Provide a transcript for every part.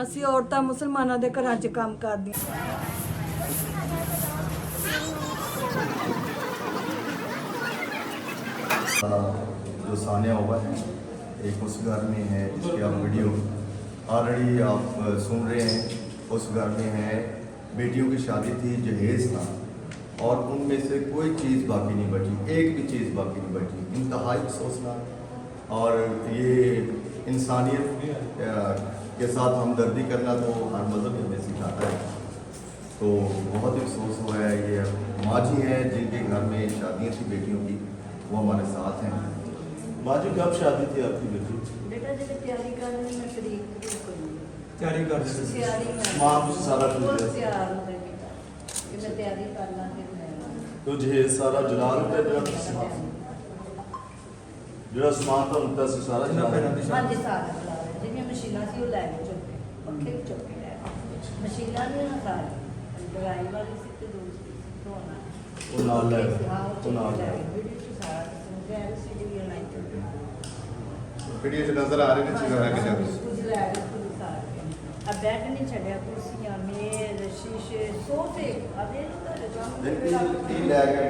ਅਸੀਂ ਔਰਤਾਂ ਮੁਸਲਮਾਨਾਂ ਦੇ ਘਰਾਂ 'ਚ ਕੰਮ ਕਰਦੀਆਂ। जो सानिया हुआ है एक उस घर में है जिसकी आप वीडियो ऑलरेडी आप सुन रहे हैं। उस घर में है बेटियों की शादी थी, जहेज था और उनमें से कोई चीज़ बाकी नहीं बची, एक भी चीज़ बाकी नहीं बची। इंतहाई अफसोसनाक। और ये इंसानियत के साथ हमदर्दी करना तो हर मज़हब हमें सिखाता है। तो बहुत ही अफसोस हुआ है। ये माँ जी हैं जिनके घर में शादियाँ थी बेटियों की, वो हमारे साथ हैं। माँ जी कब शादी थी आपकी बेटी? बेटा जब तैयारी कर रही मैं तरीक तैयारी कर रही थी। तैयारी कर माँ सारा कुछ बहुत है। तैयार हो गई बेटा कि मैं तैयारी करना फिर मैं तो जहेज सारा जला लेते ਜਿਹੜਾ ਸਮਾਨ ਤਾਂ ਹੁੰਦਾ ਸੀ ਸਾਰਾ ਜਲਾ ਲੈਂਦੇ हाँ जी सारा चला रहे जिन्हें मशीना सी वो लै गए चुप के पखे भी चुप के लै मशीना ने ना सारी दवाई वाली सी तो दूसरी धोना ਉਹ ਨਾਲ ਲੈ ਗਏ। हाँ ਉਹ वो ਨਾਲ लै ਲੈ गए ਗਏ। वीडियो च सारा समझ आया सीडी भी लाई वीडियो से नजर आ रहे हैं चीज़ रख के कुछ लै गए पूरी सारी अब बैठ नहीं छड़िया कुर्सियां मेज शीशे सोफे अब ये तो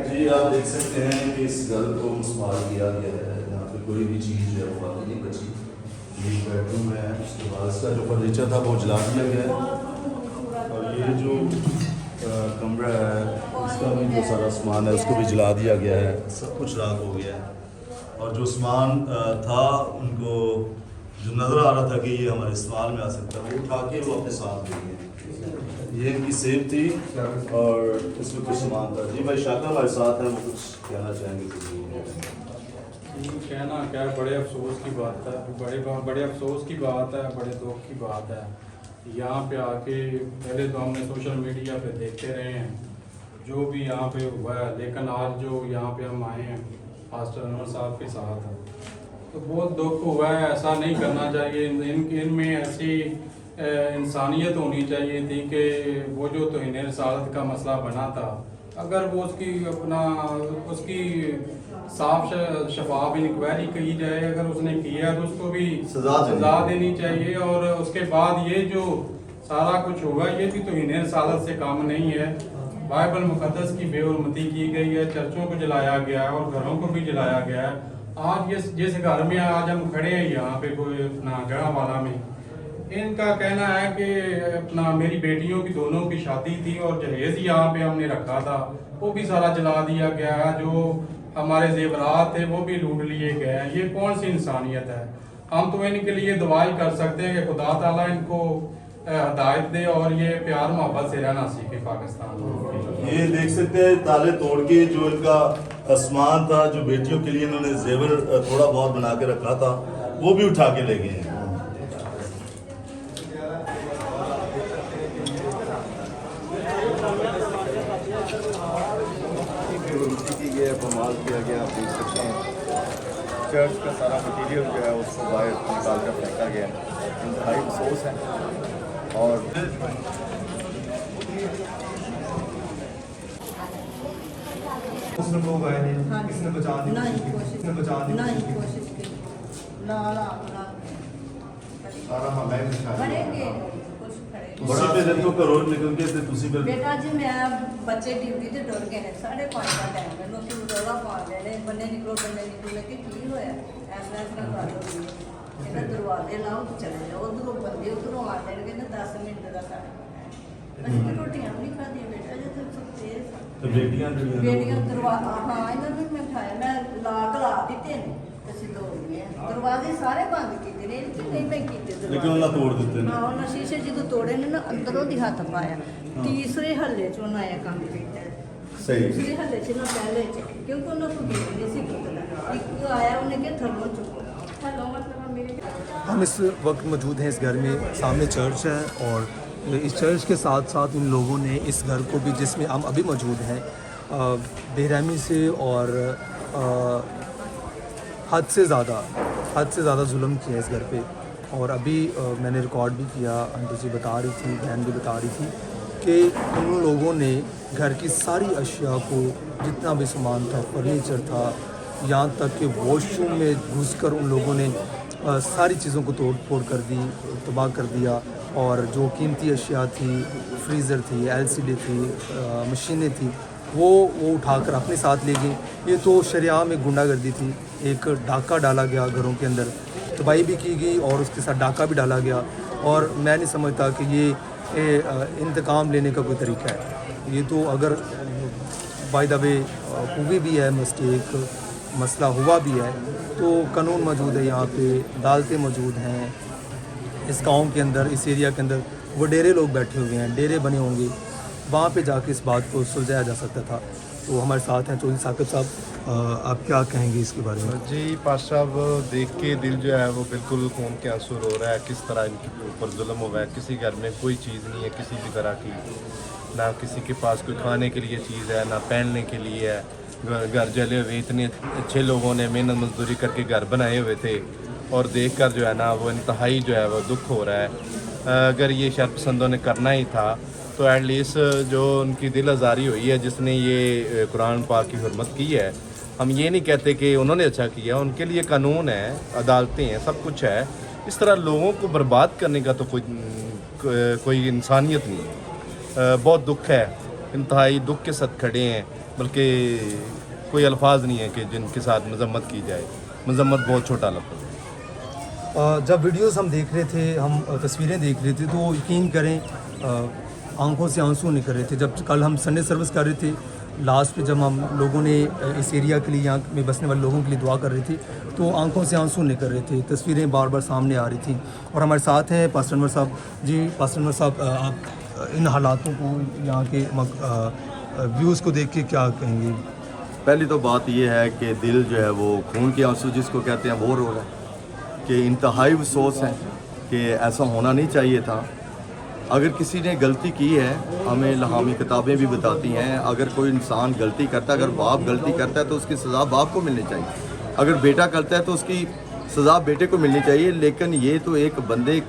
जी आप देख सकते हैं कि इस घर को मुस्मार किया गया है। यहाँ पे कोई भी चीज़ जो है वो बाकी नहीं बची। ये बेडरूम है, उसके बाद इसका जो फर्नीचर था वो जला दिया गया है। और ये जो कमरा है इसका भी जो सारा सामान है उसको भी जला दिया गया है। सब कुछ राख हो गया है। और जो सामान था उनको जो नज़र आ रहा था कि ये हमारे इस्तेमाल में आ सकता है वो उठा के वो अपने साथ ले गए। ये इनकी सेफ थी और इसमें कुछ सामान था। जी भाई शाका हमारे साथ हैं, वो कुछ कहना चाहेंगे कुछ कहना क्या है, बड़े अफसोस की बात है, बड़े अफसोस की बात है, बड़े दुख की बात है। यहाँ पे आके पहले तो हमने सोशल मीडिया पे देखते रहे हैं जो भी यहाँ पे हुआ है, लेकिन आज जो यहाँ पे हम आए हैं मास्टर अनवर साहब के साथ तो बहुत दुख हुआ है। ऐसा नहीं करना चाहिए। इनमें ऐसी इंसानियत होनी चाहिए थी कि वो जो तौहीन रिसालत का मसला बना था, अगर वो उसकी साफ शफाफ इंक्वायरी की जाए, अगर उसने किया तो उसको भी सजा देनी चाहिए। और उसके बाद ये जो सारा कुछ हुआ ये भी तौहीन रिसालत से काम नहीं है। बाइबल मुकद्दस की बेहुरमती की गई है, चर्चों को जलाया गया है और घरों को भी जलाया गया है। आज जिस घर में आज हम खड़े हैं यहाँ पे कोई अपना जड़ावाला में, इनका कहना है कि अपना मेरी बेटियों की दोनों की शादी थी और जहेज यहाँ पे हमने रखा था वो भी सारा जला दिया गया है। जो हमारे जेवरात थे वो भी लूट लिए गए हैं। ये कौन सी इंसानियत है? हम तो इनके लिए दुआई कर सकते हैं कि खुदा ताला इनको हदायत दे और ये प्यार मोहब्बत से रहना सीखे पाकिस्तान में। ये देख सकते हैं ताले तोड़ के जो इनका सामान था, जो बेटियों के लिए इन्होंने जेवर थोड़ा बहुत बना के रखा था वो भी उठा के ले गए हैं। की गया, बमाल किया गया। आप देख सकते हैं चर्च का सारा मटीरियल जो है उसको बाहर निकाल कर फेंका गया। इंतहाई अफसोस है। और उसने लोग आए थे, हाँ। किसने बचाने की नहीं कोशिश की? कोशिश किसने बचाने की नहीं कोशिश कोशिश की ला ला ला सारा हमें करेंगे कुछ करेंगे। उसी पे दिन तो करो निकल के थे तुसी फिर बेटा जी मैं बच्चे ड्यूटी ते डर गए हैं 5:30 का टाइम है लोग रोला पा रहे हैं बन्ने निकलो कि की होया एम्बुलेंस का कर लो कहना दरवाजे लाओ तो चले जाओ उधरों बंदे उधरों आ रहे कहना 10 मिनट का टाइम है ਅਸੀਂ ਤਾਂ ਰੋਟੀਆਂ ਵੀ ਨਹੀਂ ਖਾਧੀਆਂ ਬੇਟਾ ਜੇ ਤੂੰ ਸੁੱਤੇ तो बेटियां ਬੇਟੀਆਂ ਦਰਵਾਜ਼ਾ ਹਾਂ ਇਹਨਾਂ ਨੂੰ ਮੈਂ ਖਾਇਆ ਮੈਂ ਲਾਕ ਲਾ ਦਿੱਤੇ ਨੇ ਅਸੀਂ ਦੋ ਗਏ ਦਰਵਾਜ਼ੇ ਸਾਰੇ ਬੰਦ ਕੀਤੇ ਨੇ ਕਿ ਨਹੀਂ ਮੈਂ ਕੀਤੇ ਦਰਵਾਜ਼ੇ लेकिन उन्होंने तोड़ दिते ਹਾਂ ਉਹਨਾਂ ਸ਼ੀਸ਼ੇ ਜਦੋਂ ਤੋੜੇ ਨੇ ਨਾ ਅੰਦਰੋਂ ਦੀ ਹੱਥ ਪਾਇਆ ਤੀਸਰੇ ਹੱਲੇ ਚ ਉਹਨਾਂ ਇਹ ਕੰਮ ਕੀਤਾ सही। ਤੀਸਰੇ ਹੱਲੇ ਚ ਨਾ ਪਹਿਲੇ ਚ ਕਿਉਂਕਿ ਉਹਨਾਂ ਕੋਲ ਗੇਟ ਨਹੀਂ ਸੀ ਖੁੱਲ੍ਹਣਾ ਇੱਕ ਆਇਆ ਉਹਨੇ ਕਿਹਾ ਥੱਲੋਂ ਚੁੱਕੋ ਥੱਲੋਂ ਮਤਲਬ ਮੇਰੇ हम इस वक्त मौजूद हैं इस घर में। सामने चर्च है और इस चर्च के साथ साथ इन लोगों ने इस घर को भी, जिसमें हम अभी मौजूद हैं, बेरहमी से और हद से ज़्यादा जुल्म किया इस घर पे। और अभी मैंने रिकॉर्ड भी किया, आंटी जी बता रही थी, बहन भी बता रही थी कि उन लोगों ने घर की सारी अशिया को, जितना भी सामान था, फर्नीचर था, यहाँ तक कि वॉशरूम में घुसकर उन लोगों ने सारी चीज़ों को तोड़ फोड़ कर दी, तबाह कर दिया। اور جو قیمتی اشیاء تھی, فریزر تھی, LCD تھی, مشینیں تھیں, وہ اٹھا کر اپنے ساتھ لے گئے. یہ تو شریعہ میں گنڈا گردی تھی. ایک ڈاکہ ڈالا گیا گھروں کے اندر, تباہی بھی کی گئی اور اس کے ساتھ ڈاکہ بھی ڈالا گیا. اور میں نہیں سمجھتا کہ یہ انتقام لینے کا کوئی طریقہ ہے. یہ تو اگر بائی دا وے ہوئی بھی ہے مسٹیک, مسئلہ ہوا بھی ہے, تو قانون موجود ہے یہاں پہ, عدالتیں موجود ہیں اس گاؤں کے اندر, اس ایریا کے اندر. وہ ڈیرے لوگ بیٹھے ہوئے ہیں, ڈیرے بنے ہوں گے, وہاں پہ جا کے اس بات کو سلجھایا جا سکتا تھا. تو ہمارے ساتھ ہیں چودھری ثاقب صاحب, آپ کیا کہیں گے اس کے بارے میں؟ جی پاش صاحب, دیکھ کے دل جو ہے وہ بالکل خون کے آنسو رو رہا ہے. کس طرح ان کے اوپر ظلم ہوا ہے. کسی گھر میں کوئی چیز نہیں ہے کسی بھی طرح کی, نہ کسی کے پاس کوئی کھانے کے لیے چیز ہے, نہ پہننے کے لیے ہے. گھر جلے ہوئے, اتنے اچھے لوگوں نے محنت مزدوری کر کے گھر بنائے ہوئے تھے, اور دیکھ کر جو ہے نا وہ انتہائی جو ہے وہ دکھ ہو رہا ہے. اگر یہ شر پسندوں نے کرنا ہی تھا تو ایٹ لیسٹ جو ان کی دل آزاری ہوئی ہے, جس نے یہ قرآن پاک کی حرمت کی ہے, ہم یہ نہیں کہتے کہ انہوں نے اچھا کیا, ان کے لیے قانون ہے, عدالتیں ہیں, سب کچھ ہے. اس طرح لوگوں کو برباد کرنے کا تو کوئی انسانیت نہیں ہے. بہت دکھ ہے, انتہائی دکھ کے ساتھ کھڑے ہیں, بلکہ کوئی الفاظ نہیں ہے کہ جن کے ساتھ مذمت کی جائے. مذمت بہت چھوٹا لفظ ہے. جب ویڈیوز ہم دیکھ رہے تھے, ہم تصویریں دیکھ رہے تھے, تو یقین کریں آنکھوں سے آنسو نکل رہے تھے. جب کل ہم سنڈے سروس کر رہے تھے, لاسٹ پہ جب ہم لوگوں نے اس ایریا کے لیے, یہاں میں بسنے والے لوگوں کے لیے دعا کر رہے تھے, تو آنکھوں سے آنسو نکل رہے تھے. تصویریں بار بار سامنے آ رہی تھیں. اور ہمارے ساتھ ہیں پاسٹر انور صاحب. جی پاسٹر انور صاحب, آپ ان حالاتوں کو, یہاں کے ویوز کو دیکھ کے کیا کہیں گے؟ پہلی تو بات یہ ہے کہ دل جو ہے وہ خون کے آنسو جس کو کہتے ہیں وہ رو رہا ہے, کہ انتہائی افسوس ہے کہ ایسا ہونا نہیں چاہیے تھا. اگر کسی نے غلطی کی ہے, ہمیں لہامی کتابیں بھی بتاتی ہیں, اگر کوئی انسان غلطی کرتا ہے, اگر باپ غلطی کرتا ہے تو اس کی سزا باپ کو ملنی چاہیے, اگر بیٹا کرتا ہے تو اس کی سزا بیٹے کو ملنی چاہیے. لیکن یہ تو ایک بندے,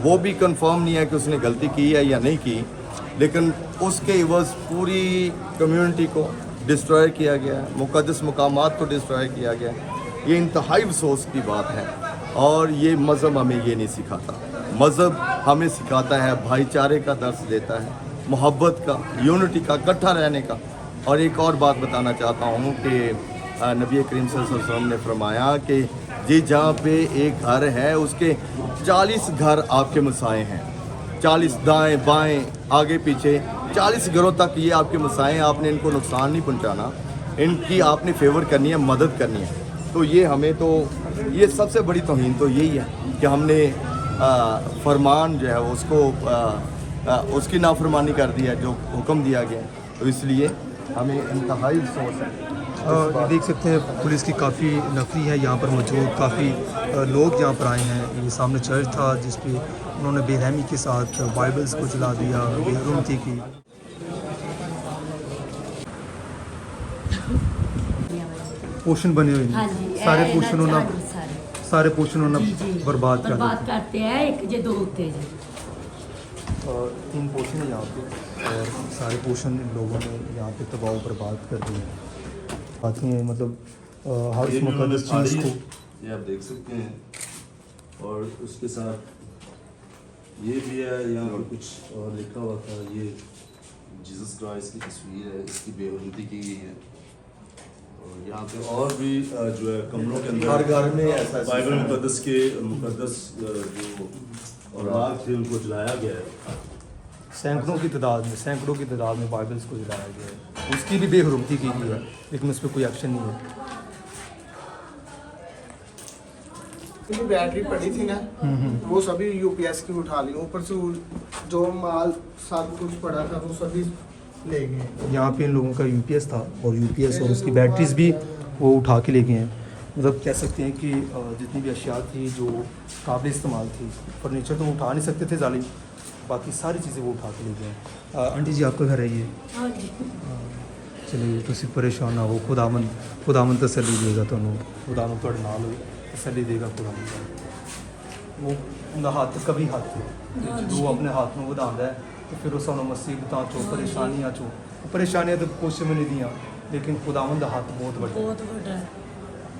وہ بھی کنفرم نہیں ہے کہ اس نے غلطی کی ہے یا نہیں کی, لیکن اس کے عوض پوری کمیونٹی کو ڈسٹرائے کیا گیا ہے, مقدس مقامات کو ڈسٹرائے کیا گیا ہے. یہ انتہائی افسوس کی بات ہے, اور یہ مذہب ہمیں یہ نہیں سکھاتا. مذہب ہمیں سکھاتا ہے, بھائی چارے کا درس دیتا ہے, محبت کا, یونٹی کا, اکٹھا رہنے کا. اور ایک اور بات بتانا چاہتا ہوں کہ نبی کریم صلی اللہ علیہ وسلم نے فرمایا کہ جہاں پہ ایک گھر ہے اس کے 40 گھر آپ کے مسائے ہیں. 40 دائیں بائیں آگے پیچھے 40 گھروں تک یہ آپ کے مسائے ہیں. آپ نے ان کو نقصان نہیں پہنچانا, ان کی آپ نے فیور کرنی ہے, مدد کرنی ہے. تو یہ ہمیں تو, یہ سب سے بڑی توہین تو یہی ہے کہ ہم نے فرمان جو ہے اس کو اس کی نافرمانی کر دی ہے جو حکم دیا گیا ہے. تو اس لیے ہمیں انتہائی افسوس ہے. دیکھ سکتے ہیں پولیس کی کافی نفری ہے یہاں پر موجود, کافی لوگ یہاں پر آئے ہیں. یہ سامنے چرچ تھا جس پہ انہوں نے بے رحمی کے ساتھ بائبلس کو جلا دیا, بے حرمتی کی. پوشن بنے ہوئے ہیں, سارے پوشن سارے پوشن برباد کرتے ہیں. ایک جے دو ہوتے ہیں, 3 پوشن ہیں یہاں پہ, اور سارے پوشن ان لوگوں نے یہاں پہ تباہ و برباد کر دیے. آتی ہیں مطلب ہر اس مقدس چیز کو, یہ آپ دیکھ سکتے ہیں. اور اس کے ساتھ یہ بھی ہے, یہاں پر کچھ اور لکھا ہوا تھا, یہ جیزس کرائسٹ کی تصویر ہے, اس کی بے حرمتی کی گئی ہے. اور یہاں پہ اور بھی جو ہے کمروں کے اندر ہر گھر میں ایسا بائبل مقدس کے مقدس جو اوراق تھے ان کو جلایا گیا ہے. سینکڑوں کی تعداد میں بائبلس کو جلایا گیا ہے. اس کی بھی بے حرمتی کی گئی ہے, لیکن اس پہ کوئی ایکشن نہیں ہے. بیٹری پڑی تھی نا, وہ سبھی UPS کی اٹھا لی. اوپر سے جو مال سب کچھ پڑا تھا وہ سبھی لے گئے. یہاں پہ ان لوگوں کا UPS تھا, اور UPS اور اس کی بیٹریز بھی وہ اٹھا کے لے گئے ہیں. مطلب کہہ سکتے ہیں کہ جتنی بھی اشیاء تھی جو قابل استعمال تھی, فرنیچر تو وہ اٹھا نہیں سکتے تھے ظالم, باقی ساری چیزیں وہ اٹھا کے لے گئے ہیں. آنٹی جی آپ کا گھر ہے یہ؟ چلیے تسی پریشان نہ ہو, خداوند تسلی دے گا تمہیں, خداوند تھوڑے نال ہوئے تسلی دے گا خداوند. وہ انہاں ہاتھ کبھی ہاتھ جو اپنے ہاتھ میں وداندا ہے تو پھر اس انہوں مصیبتاں چو پریشانیاں تو کچھ میں نہیں دیاں, لیکن خداوند دا ہاتھ بہت بڑا ہے.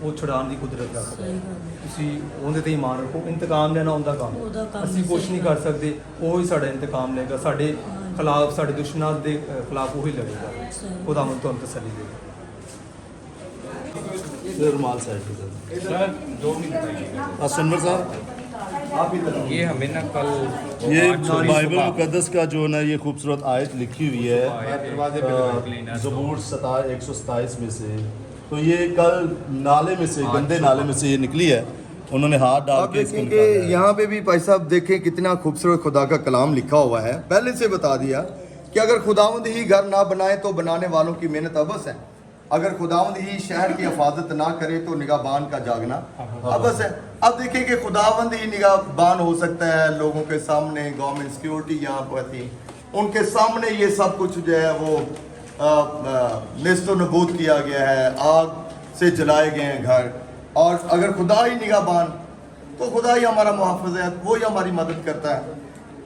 ਉਹ ਛੁਡਾਉਣ ਦੀ ਕੁਦਰਤ ਰੱਖਦਾ ਹੈ। ਸਹੀ ਗੱਲ ਹੈ। ਤੁਸੀਂ ਉਹਦੇ ਤੇ ਇਮਾਨ ਰੱਖੋ। ਇੰਤਕਾਮ ਲੈਣਾ ਉਹਦਾ ਕੰਮ ਉਹਦਾ ਕੰਮ ਅਸੀਂ ਕੁਝ ਸਹੀ ਨਹੀਂ ਗੱਲ। ਕਰ ਸਕਦੇ, ਉਹ ਹੀ ਸਾਡਾ ਇੰਤਕਾਮ ਲਏਗਾ। ਸਾਡੇ ਖਿਲਾਫ, ਸਾਡੇ ਦੁਸ਼ਮਣਾਂ ਦੇ ਖਿਲਾਫ ਉਹ ਹੀ ਲੜੇਗਾ। ਸਹੀ। ਖੁਦਾ ਤੁਹਾਨੂੰ ਤਸੱਲੀ ਦੇਗਾ। रुमाल साइड पे कर सर 2 मिनट बताइएगा। असनवर साहब, आप ही बताओ। ये हमें ना कल ये आज सॉरी बाइबल सुबह- मुकद्दस का जो ना ये खूबसूरत आयत लिखी हुई दरवाजे पे लगाई है थी। ज़बूर 127 में से, तो ये कल नाले में से, गंदे नाले में से ये निकली है। उन्होंने हाथ डाल आप के इसको देखें कि निकाला है। यहाँ पे भी भाई साहब देखें कितना खूबसूरत खुदा का कलाम लिखा हुआ है। पहले से बता दिया कि अगर खुदावंद ही घर ना बनाए तो बनाने वालों की मेहनत अबस है। अगर खुदावंद ही शहर की हिफाजत ना करे तो निगाहबान का जागना अबस है। अब देखें कि खुदावंद ही निगाहबान हो सकता है लोगों के सामने। गवर्नमेंट सिक्योरिटी यहाँ पर थी, उनके सामने ये सब कुछ जो है वो नेस्तो नबूद किया गया है, आग से जलाए गए हैं घर। और अगर खुदा ही निगाहबान, तो खुदा ही हमारा मुहाफ़िज़ है, वो ही हमारी मदद करता है।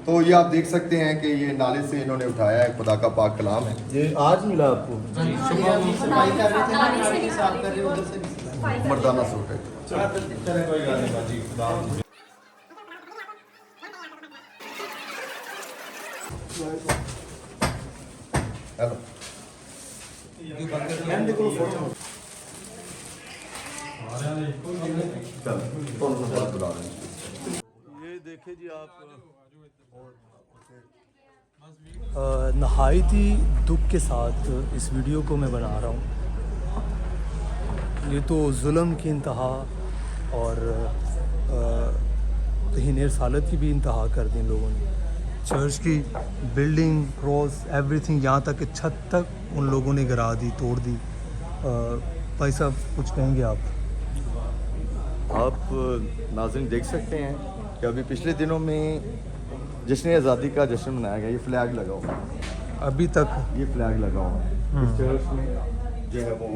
तो ये आप देख सकते हैं कि ये नाले से इन्होंने उठाया है, खुदा का पाक कलाम है। ये आज मिला आपको? सफाई कर रहे थे ना, नाली साफ कर रहे उधर से मर्दाना सूट है। चले कोई बात नहीं बाजी, खुदा हाफिज़। हेलो ये देखे जी आप, नहायती दुख के साथ इस वीडियो को मैं बना रहा हूँ। ये तो जुल्म की इंतहा और तहीन रसालत की भी इंतहा कर दी इन लोगों ने। चर्च की बिल्डिंग, क्रॉस, एवरीथिंग, यहाँ तक कि छत तक उन लोगों ने गिरा दी, तोड़ दी। भाई साहब कुछ कहेंगे आप? आप नाज़रीन देख सकते हैं कि अभी पिछले दिनों में जश्न आज़ादी का जश्न मनाया गया। ये फ्लैग लगा हुआ है, अभी तक ये फ्लैग लगा हुआ है इस चर्च में जो है वो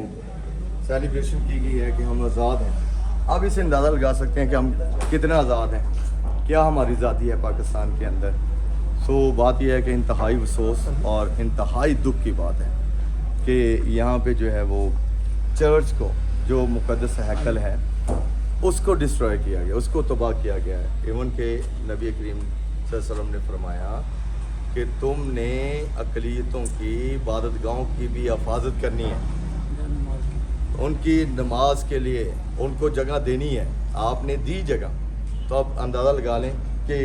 सेलिब्रेशन की गई है कि हम आज़ाद हैं। आप इसे अंदाज़ा लगा सकते हैं कि हम कितना आज़ाद हैं, क्या हमारी आज़ादी है पाकिस्तान के अंदर। सो बात यह है कि इंतहाई अफसोस और इंतहाई दुख की बात है कि यहाँ पे जो है वो चर्च को, जो मुक़द्दस हैकल है, उसको डिस्ट्रॉय किया गया, उसको तबाह किया गया है। इवन के नबी करीम सल्लल्लाहु अलैहि वसल्लम ने फरमाया कि तुमने अक़लियतों की इबादतगाहों की भी हिफाजत करनी है, उनकी नमाज के लिए उनको जगह देनी है। आपने दी जगह, तो आप अंदाज़ा लगा लें कि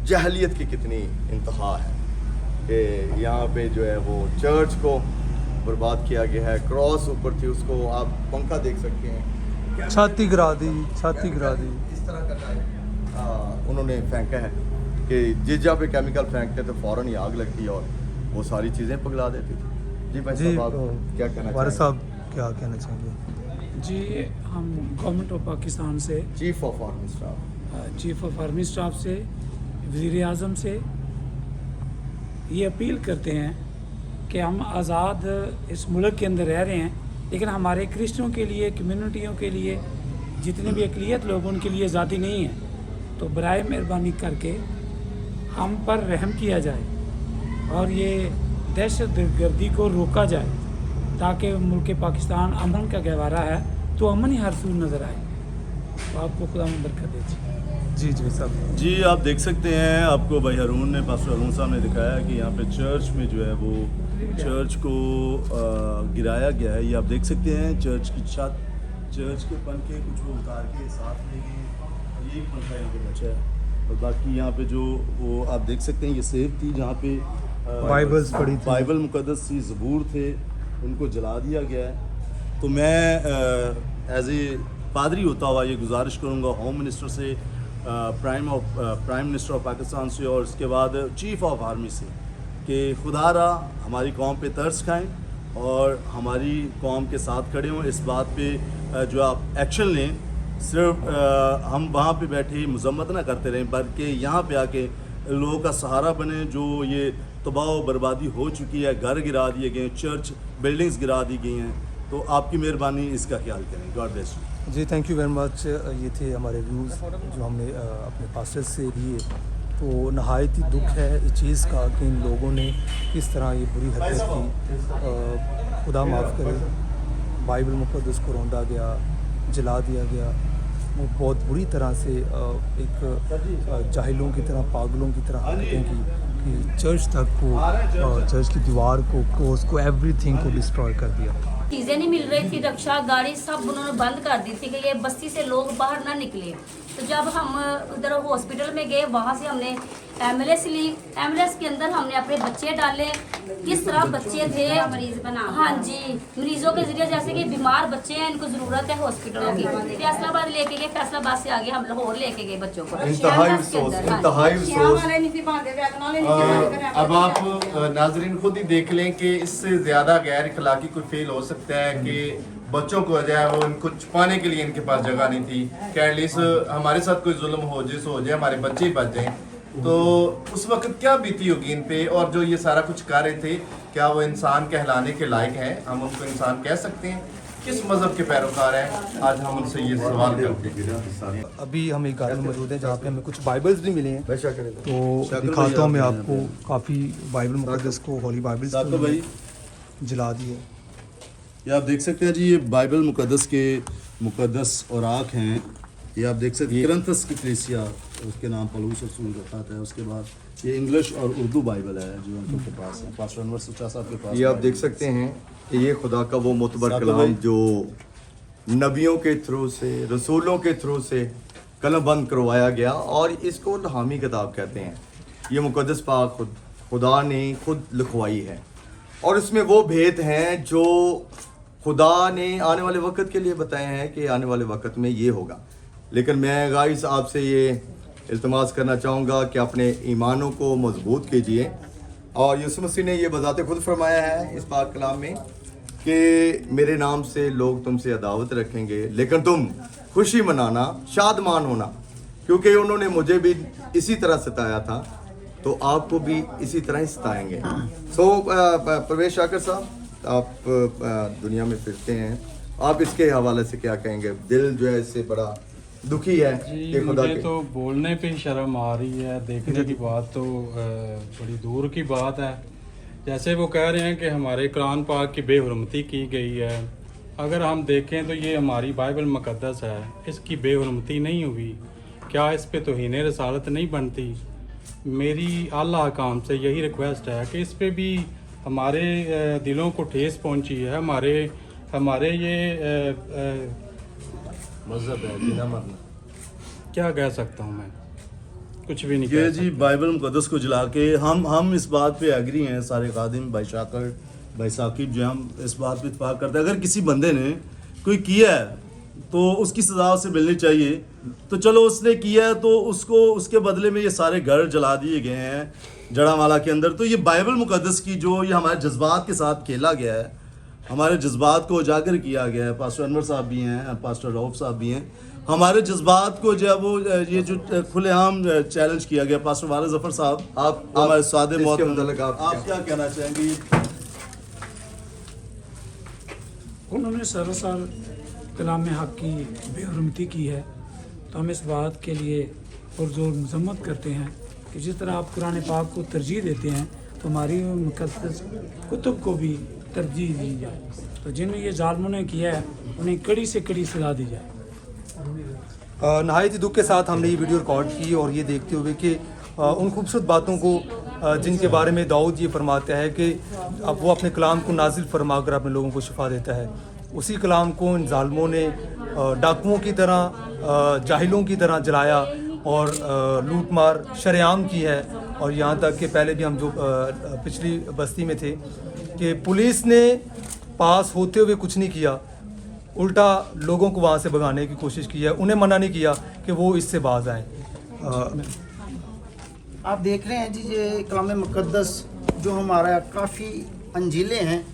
जहलियत की कितनी इंतहा है कि यहाँ पे जो है वो चर्च को बर्बाद किया गया है। क्रॉस ऊपर थी, उसको आप पंखा देख सकते हैं, छाती गिरा दी, छाती गिरा दी। इस तरह का उन्होंने फेंका है कि जिस जगह पे केमिकल फेंकते तो फ़ौरन ही आग लगती और वो सारी चीज़ें पगला देती थी। जी भाई जी, साहब आप क्या कहना वारिस चाहेंगे? साहब क्या कहना चाहेंगे? जी, हम गवर्नमेंट ऑफ पाकिस्तान से, chief of army staff, chief of army staff से, वज़ीर आज़म से ये अपील करते हैं कि हम आज़ाद इस मुल्क के अंदर रह रहे हैं, लेकिन हमारे क्रिश्चियों के लिए, कम्युनिटियों के लिए, जितने भी अक़लियत लोग, उनके लिए आज़ादी नहीं है। तो बराए मेहरबानी करके हम पर रहम किया जाए और ये दहशत गर्दी को रोका जाए, ताकि मुल्क पाकिस्तान अमन का गहवारा है, तो अमन ही हर सूर नज़र आए। तो आपको खुदा बरकत दे। जी जी साहब। जी आप देख सकते हैं, आपको भाई हरून ने, पास्टर हरून साहब ने दिखाया कि यहाँ पे चर्च में जो है वो चर्च को गिराया गया है। ये आप देख सकते हैं चर्च की छत, चर्च के पंखे कुछ वो उतार के साथ ले गए, और ये पंखा यहाँ पे बचा है। और बाकी यहाँ पे जो वो आप देख सकते हैं ये सेफ थी, जहाँ पे बाइबल्स पड़ी थी, बाइबल मुकद्दस थी, ज़बूर थे, उनको जला दिया गया है। तो मैं एज ए पादरी होता हुआ ये गुजारिश करूँगा होम मिनिस्टर से, प्राइम मिनिस्टर ऑफ पाकिस्तान से, और उसके बाद चीफ ऑफ आर्मी से, कि खुदारा हमारी कौम पे तरस खाएं और हमारी कौम के साथ खड़े हों। इस बात पे जो आप एक्शन लें, सिर्फ हम वहाँ पे बैठे मजम्मत ना करते रहें, बल्कि यहाँ पे आके लोगों का सहारा बने। जो ये तबाह व बर्बादी हो चुकी है, घर गिरा दिए गए, चर्च बिल्डिंग्स गिरा दी गई हैं, तो आपकी मेहरबानी इसका ख्याल करें। God bless you. जी थैंक यू वेरी मच। ये थे हमारे व्यूज़ जो हमने अपने पास्टर से लिए। तो नहायत ही दुख है इस चीज़ का कि इन लोगों ने किस तरह ये बुरी हरकत की। खुदा माफ़ करे, बाइबल मुक़द्दस को रौंदा गया, जला दिया गया, वो बहुत बुरी तरह से एक जाहिलों की तरह, पागलों की तरह हरकतें की कि चर्च तक को, चर्च की दीवार को उसको एवरीथिंग को डिस्ट्रॉय कर दिया। चीज़ें नहीं मिल रही थी, रक्षा गाड़ी सब उन्होंने बंद कर दी थी कि ये बस्ती से लोग बाहर ना निकले। तो जब हम उधर हॉस्पिटल में गए, वहाँ से हमने एम्बुलेंस ली, एम्बुलेंस के अंदर हमने अपने बच्चे डाले। किस तरह बच्चे थे, मरीज बना, हाँ जी, मरीजों के जरिए, जैसे कि बीमार बच्चे हैं, इनको ज़रूरत है हॉस्पिटलों की। फैसलाबाद लेके गए, फैसलाबाद से आगे हम लाहौर लेके गए बच्चों को। इंतहाई अफसोस, इंतहाई अफसोस। अब आप नाजरीन खुद ही देख लें कि इससे ज़्यादा गैर अखलाकी कोई फेल हो सकता है कि बच्चों को जो है वो इनको छुपाने के लिए इनके पास जगह नहीं थी कि एटलीस्ट हमारे साथ कोई जुल्म हो जाए, हमारे बच्चे ही बच जाएं। तो उस वक्त क्या बीती होगी इन पे, और जो ये सारा कुछ कर रहे थे, क्या वो इंसान कहलाने के लायक हैं? हम उनको इंसान कह सकते हैं? किस मज़हब के पैरोकार हैं? आज हम उनसे ये सवाल करते हैं। अभी हम एक गार्डन में मौजूद हैं जहाँ पे हमें कुछ बाइबल्स भी मिले हैं, तो दिखाता हूँ मैं आपको। काफ़ी बाइबल मुक़द्दस को, होली बाइबल्स को भाई जला दिए। ये आप देख सकते हैं जी, ये बाइबल मुक़द्दस के मुक़द्दस औराक हैं। ये आप देख सकते हैं करंथस की कलीसिया, उसके नाम पलूस रसूल रखा है। उसके बाद ये इंग्लिश और उर्दू बाइबल है जो उनके पास है, पास्टर अनवर सुचा साहब के पास। ये आप देख सकते हैं कि ये खुदा का वो मुतबर कलाम जो नबियों के थ्रू से, रसूलों के थ्रू से कलम बंद करवाया गया, और इसको लहामी किताब कहते हैं। ये मुक़द्दस पाक खुदा ने खुद लिखवाई है, और इसमें वो भेद हैं जो खुदा ने आने वाले वक्त के लिए बताए हैं कि आने वाले वक्त में ये होगा। लेकिन मैं गाइस आपसे ये इल्तमास करना चाहूँगा कि अपने ईमानों को मजबूत कीजिए, और यूसुफ मसीह ने ये बजाते खुद फरमाया है इस पाक कलाम में कि मेरे नाम से लोग तुमसे अदावत रखेंगे, लेकिन तुम खुशी मनाना, शादमान होना, क्योंकि उन्होंने मुझे भी इसी तरह सताया था, तो आपको भी इसी तरह ही सताएंगे। परवेश शाकिर साहब, आप दुनिया में फिरते हैं, आप इसके हवाले से क्या कहेंगे? दिल जो है इससे बड़ा दुखी है जी, कि खुदा मुझे के तो बोलने पे ही शर्म आ रही है, देखने की बात तो बड़ी दूर की बात है। जैसे वो कह रहे हैं कि हमारे कुरान पाक की बेहुरमती की गई है। अगर हम देखें तो ये हमारी बाइबल मुक़द्दस है, इसकी बेहुरमती नहीं हुई, क्या इस पे तौहीन रसालत नहीं बनती? मेरी आला हकाम से यही रिक्वेस्ट है कि इस पे भी हमारे दिलों को ठेस पहुंची है। हमारे ये मज़हब है जीना मरना, क्या कह सकता हूँ मैं, कुछ भी नहीं ये कह जी सकता। बाइबल मुक़द्दस को जला के हम इस बात पे एग्री हैं, सारे खादिम, भाई शाकर, भाई साकिब, जो हम इस बात पे इत्फाक करते हैं, अगर किसी बंदे ने कोई किया है तो उसकी सज़ा उसे मिलनी चाहिए। तो चलो उसने किया है तो उसको, उसके बदले में ये सारे घर जला दिए गए हैं जड़ावाला के अंदर। तो ये बाइबल मुक़द्दस की जो ये हमारे जज्बात के साथ खेला गया है, हमारे जज्बात को उजागर किया गया है। पास्टर अनवर साहब भी हैं, पास्टर रऊफ साहब भी हैं, हमारे जज्बात को जो है वो ये जो खुलेआम चैलेंज किया गया। पास्टर वारिस ज़फ़र साहब, आप हमारे सादे इसके मोहतरम, मुतालिक आप क्या कहना चाहेंगे? उन्होंने सरासर कलाम हक़ की बेहुरमती की है, तो हम इस बात के लिए पुरजोर मजम्मत करते हैं कि जिस तरह आप कुरान पाक को तरजीह देते हैं, तो हमारी मुक़द्दस कुतुब को भी तरजीह दी जाए। तो जिन्हें ये जालिमों ने किया है उन्हें कड़ी से कड़ी सज़ा दी जाए। नहायत ही दुख के साथ हमने ये वीडियो रिकॉर्ड की, और ये देखते हुए कि उन खूबसूरत बातों को जिनके बारे में दाऊद ये फरमाता है कि अब वो अपने कलाम को नाजिल फरमा कर अपने लोगों को शिफा देता है, उसी कलाम को इन जालिमों ने डाकुओं की तरह, जाहिलों की तरह जलाया और लूट मार शरेआम की है। और यहाँ तक कि पहले भी हम जो पिछली बस्ती में थे कि पुलिस ने पास होते हुए कुछ नहीं किया, उल्टा लोगों को वहाँ से भगाने की कोशिश की है, उन्हें मना नहीं किया कि वो इससे बाज आएँ। आप देख रहे हैं जी, ये कलाम मुक़द्दस जो हमारा काफ़ी अंजीले हैं।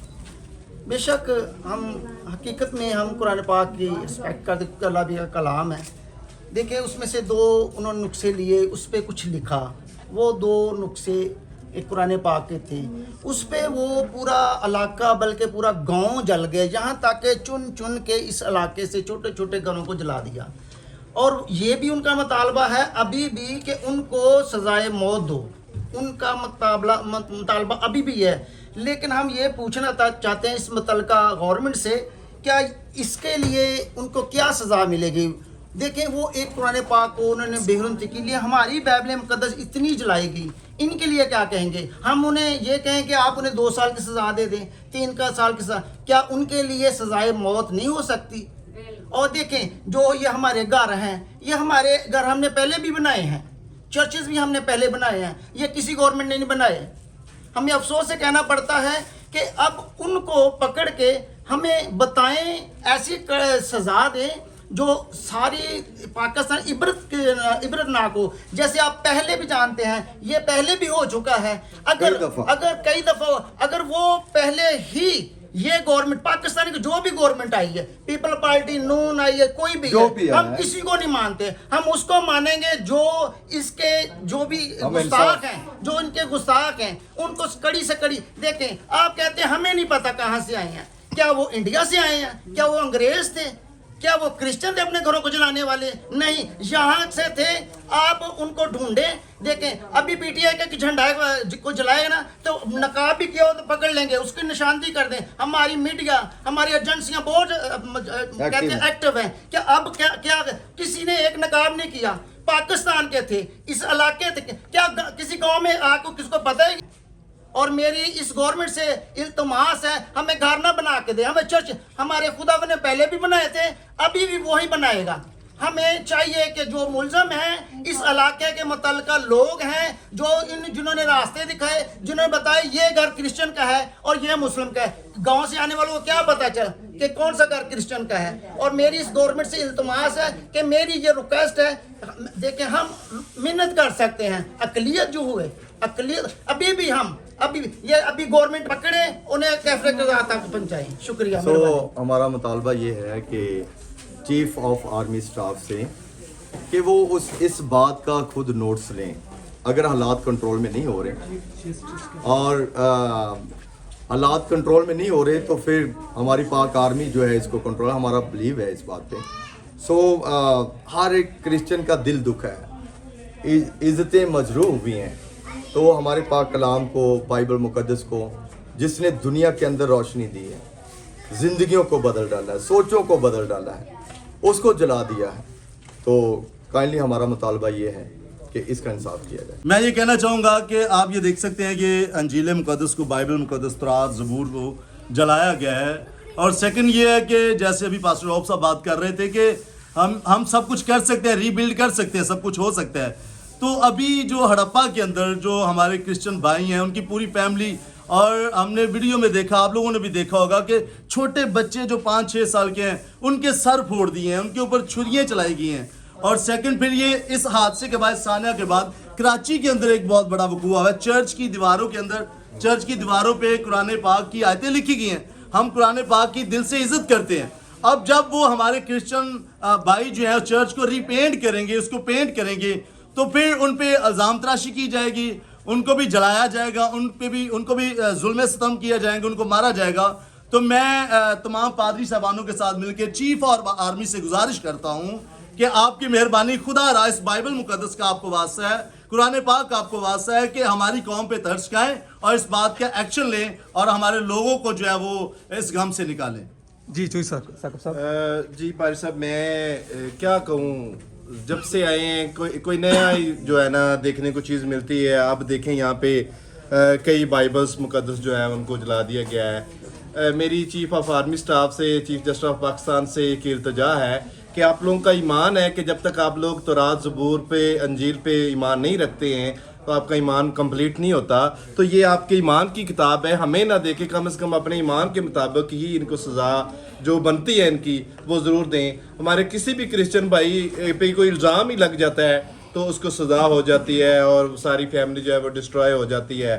बेशक हम हकीकत में हम कुरान पाक की रिस्पेक्ट करते, अल्लाह भी का कलाम है। देखिए उसमें से दो उन्होंने नुस्खे लिए, उस पर कुछ लिखा, वो दो नुस्खे एक कुरान पाक के थे, उस पे वो पूरा इलाका बल्कि पूरा गांव जल गए, यहाँ तक कि चुन चुन के इस इलाके से छोटे छोटे घरों को जला दिया। और ये भी उनका मुतालबा है अभी भी कि उनको सज़ाए मौत दो, उनका मुतालबा अभी भी है। लेकिन हम ये पूछना चाहते हैं इस मुतलका गवर्नमेंट से क्या इसके लिए उनको क्या सज़ा मिलेगी? देखें, वो एक कुरान पाक को उन्होंने बेहरमती के लिए हमारी बाइबल मुक़द्दस इतनी जलाएगी, इनके लिए क्या कहेंगे? हम उन्हें ये कहें कि आप उन्हें 2 साल की सज़ा दे दें, 3 साल की सज़ा, क्या उनके लिए सज़ाए मौत नहीं हो सकती? और देखें, जो ये हमारे घर हैं, ये हमारे घर हमने पहले भी बनाए हैं, चर्चेस भी हमने पहले बनाए हैं, ये किसी गवर्नमेंट ने नहीं बनाए। हमें अफसोस से कहना पड़ता है कि अब उनको पकड़ के हमें बताएं, ऐसी सज़ा दें जो सारी पाकिस्तान इबरतनाक हो। जैसे आप पहले भी जानते हैं, ये पहले भी हो चुका है। अगर कई दफ़ा अगर वो पहले ही ये गवर्नमेंट, पाकिस्तान की जो भी गवर्नमेंट आई है, पीपल पार्टी, नून आई है, कोई भी है, हम किसी को नहीं मानते। हम उसको मानेंगे जो इसके जो भी गुस्ताख हैं, जो इनके गुस्ताख हैं, उनको कड़ी से कड़ी। देखें, आप कहते हैं हमें नहीं पता कहाँ से आए हैं। क्या वो इंडिया से आए हैं? क्या वो अंग्रेज थे? क्या वो क्रिश्चियन थे अपने घरों को जलाने वाले? नहीं, यहाँ से थे। आप उनको ढूंढे। देखें, अभी पीटीआई का झंडा को जलाएगा ना तो नकाब भी किया हो तो पकड़ लेंगे, उसकी निशानदी कर दें। हमारी मीडिया, हमारी एजेंसियां बहुत कहते हैं एक्टिव हैं। क्या अब क्या किसी ने एक नकाब नहीं किया? पाकिस्तान के थे, इस इलाके थे, क्या किसी गाँव में आपको किसको पता है? और मेरी इस गवर्नमेंट से इल्तमास है, हमें घर ना बना के दे, हमें चर्च, हमारे खुदा ने पहले भी बनाए थे, अभी भी वही बनाएगा। हमें चाहिए कि जो मुल्ज़म हैं इस इलाके के मुतल्लिका लोग हैं, जिन्होंने रास्ते दिखाए, जिन्होंने बताया ये घर क्रिश्चियन का है और ये मुस्लिम का है, गांव से आने वालों को क्या पता चल कि कौन सा घर क्रिश्चियन का है? और मेरी इस गवर्नमेंट से इल्तमास है कि मेरी ये रिक्वेस्ट है, देखें, हम मिन्नत कर सकते हैं, अक़लियत जो हुए, अक़लियत अभी गवर्नमेंट पकड़े, उन्हें कैफरे तक पहुंचाएं। शुक्रिया। हमारा मुतालबा ये है कि चीफ ऑफ आर्मी स्टाफ से कि वो इस बात का खुद नोट्स लें, अगर हालात कंट्रोल में नहीं हो रहे और हालात कंट्रोल में नहीं हो रहे तो फिर हमारी पाक आर्मी जो है इसको कंट्रोल, हमारा बिलीव है इस बात पे। हर एक क्रिश्चियन का दिल दुख है, इज़्ज़तें मजरूह हुई हैं, तो हमारे पाक कलाम को, बाइबल मुक़द्दस को, जिसने दुनिया के अंदर रोशनी दी है, ज़िंदगियों को बदल डाला है, सोचों को बदल डाला है, उसको जला दिया है। तो काइंडली हमारा मुतालबा ये है कि इसका इंसाफ किया जाए। मैं ये कहना चाहूँगा कि आप ये देख सकते हैं कि अंजील मुक़द्दस को, बाइबल मुक़द्दस, तौरात, ज़बूर को जलाया गया है। और सेकंड ये है कि जैसे अभी पास्टर रॉब साहब बात कर रहे थे कि हम सब कुछ कर सकते हैं, रीबिल्ड कर सकते हैं, सब कुछ हो सकता है। तो अभी जो हड़प्पा के अंदर जो हमारे क्रिश्चियन भाई हैं, उनकी पूरी फैमिली, और हमने वीडियो में देखा, आप लोगों ने भी देखा होगा कि छोटे बच्चे जो 5-6 साल के हैं, उनके सर फोड़ दिए हैं, उनके ऊपर छुरियाँ चलाई गई हैं। और सेकंड, फिर ये इस हादसे के बाद, सानिया के बाद, कराची के अंदर एक बहुत बड़ा वकूआ हुआ है। चर्च की दीवारों के अंदर, चर्च की दीवारों पे कुरान पाक की आयतें लिखी गई हैं। हम कुरान पाक की दिल से इज्जत करते हैं। अब जब वो हमारे क्रिश्चियन भाई जो है चर्च को रीपेंट करेंगे, उसको पेंट करेंगे, तो फिर उन पे इल्ज़ाम तराशी की जाएगी, उनको भी जलाया जाएगा, उनको भी जुल्म सितम किया जाएगा, उनको मारा जाएगा। तो मैं तमाम पादरी साहबानों के साथ मिलकर चीफ और आर्मी से गुजारिश करता हूँ कि आपकी मेहरबानी, खुदा रहा, इस बाइबल मुक़द्दस का आपको वास्ता है, कुरान पाक का आपको वास्ता है कि हमारी कौम पे तर्स खाएं और इस बात का एक्शन लें और हमारे लोगों को जो है वो इस गम से निकालें। जी चोई साहब। जी पारी साहब, मैं क्या कहूँ, जब से आए हैं कोई नया जो है ना देखने को चीज़ मिलती है। आप देखें यहाँ पे कई बाइबल्स मुक़द्दस जो है उनको जला दिया गया है। मेरी चीफ ऑफ आर्मी स्टाफ से, चीफ जस्टिस ऑफ पाकिस्तान से एक इल्तिजा है कि आप लोगों का ईमान है कि जब तक आप लोग तौरात, ज़बूर पे, अंजील पे ईमान नहीं रखते हैं तो आपका ईमान कंप्लीट नहीं होता। तो ये आपके ईमान की किताब है, हमें ना देके कम से कम अपने ईमान के मुताबिक ही इनको सज़ा जो बनती है इनकी वो ज़रूर दें। हमारे किसी भी क्रिश्चियन भाई पे कोई इल्ज़ाम ही लग जाता है तो उसको सज़ा हो जाती है और सारी फैमिली जो है वो डिस्ट्रॉय हो जाती है।